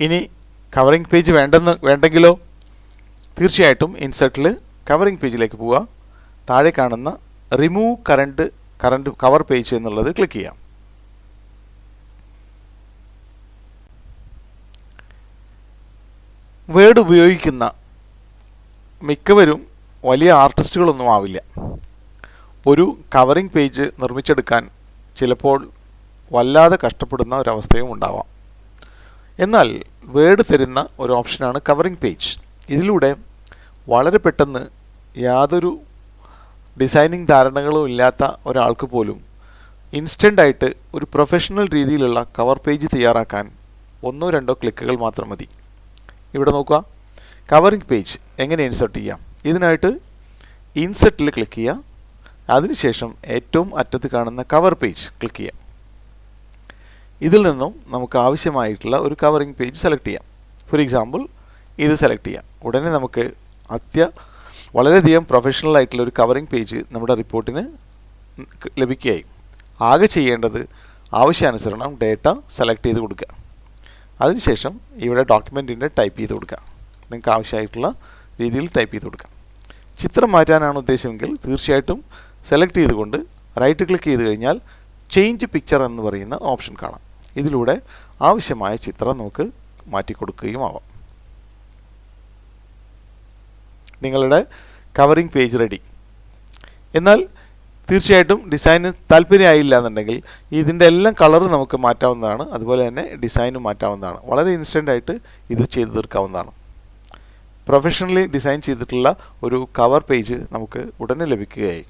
ഇനി covering page വേണ്ടെങ്കിലോ തീർച്ചയായിട്ടും ഇൻസെർട്ടിൽ covering പേജിലേക്ക് പോവുക. താഴെ കാണുന്ന റിമൂവ് കറണ്ട് കവർ പേജ് എന്നുള്ളത് ക്ലിക്ക് ചെയ്യാം. വേർഡ് ഉപയോഗിക്കുന്ന മിക്കവരും വലിയ ആർട്ടിസ്റ്റുകളൊന്നും ആവില്ല. ഒരു കവറിംഗ് പേജ് നിർമ്മിച്ചെടുക്കാൻ ചിലപ്പോൾ വല്ലാതെ കഷ്ടപ്പെടുന്ന ഒരവസ്ഥയും ഉണ്ടാവാം. എന്നാൽ വേർഡ് തരുന്ന ഒരു ഓപ്ഷനാണ് കവറിംഗ് പേജ്. ഇതിലൂടെ വളരെ പെട്ടെന്ന് യാതൊരു ഡിസൈനിങ് ധാരണകളും ഇല്ലാത്ത ഒരാൾക്ക് പോലും ഇൻസ്റ്റൻ്റായിട്ട് ഒരു പ്രൊഫഷണൽ രീതിയിലുള്ള കവർ പേജ് തയ്യാറാക്കാൻ 1-2 ക്ലിക്കുകൾ മാത്രം മതി. ഇവിടെ നോക്കുക, കവറിംഗ് പേജ് എങ്ങനെ ഇൻസെർട്ട് ചെയ്യാം. ഇതിനായിട്ട് ഇൻസെർട്ടിൽ ക്ലിക്ക് ചെയ്യുക. അതിനുശേഷം ഏറ്റവും അറ്റത്ത് കാണുന്ന കവർ പേജ് ക്ലിക്ക് ചെയ്യാം. ഇതിൽ നിന്നും നമുക്ക് ആവശ്യമായിട്ടുള്ള ഒരു കവറിംഗ് പേജ് സെലക്ട് ചെയ്യാം. ഫോർ എക്സാമ്പിൾ ഇത് സെലക്ട് ചെയ്യാം. ഉടനെ നമുക്ക് വളരെയധികം പ്രൊഫഷണൽ ആയിട്ടുള്ള ഒരു കവറിംഗ് പേജ് നമ്മുടെ റിപ്പോർട്ടിന് ലഭിക്കുകയായി. ആകെ ചെയ്യേണ്ടത് ആവശ്യാനുസരണം ഡേറ്റ സെലക്ട് ചെയ്ത് കൊടുക്കുക. അതിനുശേഷം ഇവിടെ ഡോക്യുമെൻറ്റിൻ്റെ ടൈപ്പ് ചെയ്ത് കൊടുക്കുക. നിങ്ങൾക്ക് ആവശ്യമായിട്ടുള്ള രീതിയിൽ ടൈപ്പ് ചെയ്ത് കൊടുക്കുക. ചിത്രം മാറ്റാനാണ് ഉദ്ദേശമെങ്കിൽ തീർച്ചയായിട്ടും സെലക്ട് ചെയ്തുകൊണ്ട് റൈറ്റ് ക്ലിക്ക് ചെയ്ത് കഴിഞ്ഞാൽ ചേഞ്ച് പിക്ചർ എന്ന് പറയുന്ന ഓപ്ഷൻ കാണാം. ഇതിലൂടെ ആവശ്യമായ ചിത്രം നമുക്ക് മാറ്റിക്കൊടുക്കുകയും ആവാം. നിങ്ങളുടെ കവറിംഗ് പേജ് റെഡി. എന്നാൽ തീർച്ചയായിട്ടും ഡിസൈന് താല്പര്യമായില്ല എന്നുണ്ടെങ്കിൽ ഇതിൻ്റെ എല്ലാം കളർ നമുക്ക് മാറ്റാവുന്നതാണ്. അതുപോലെ തന്നെ ഡിസൈനും മാറ്റാവുന്നതാണ്. വളരെ ഇൻസ്റ്റൻ്റായിട്ട് ഇത് ചെയ്തു തീർക്കാവുന്നതാണ്. പ്രൊഫഷണലി ഡിസൈൻ ചെയ്തിട്ടുള്ള ഒരു കവർ പേജ് നമുക്ക് ഉടനെ ലഭിക്കുകയായി.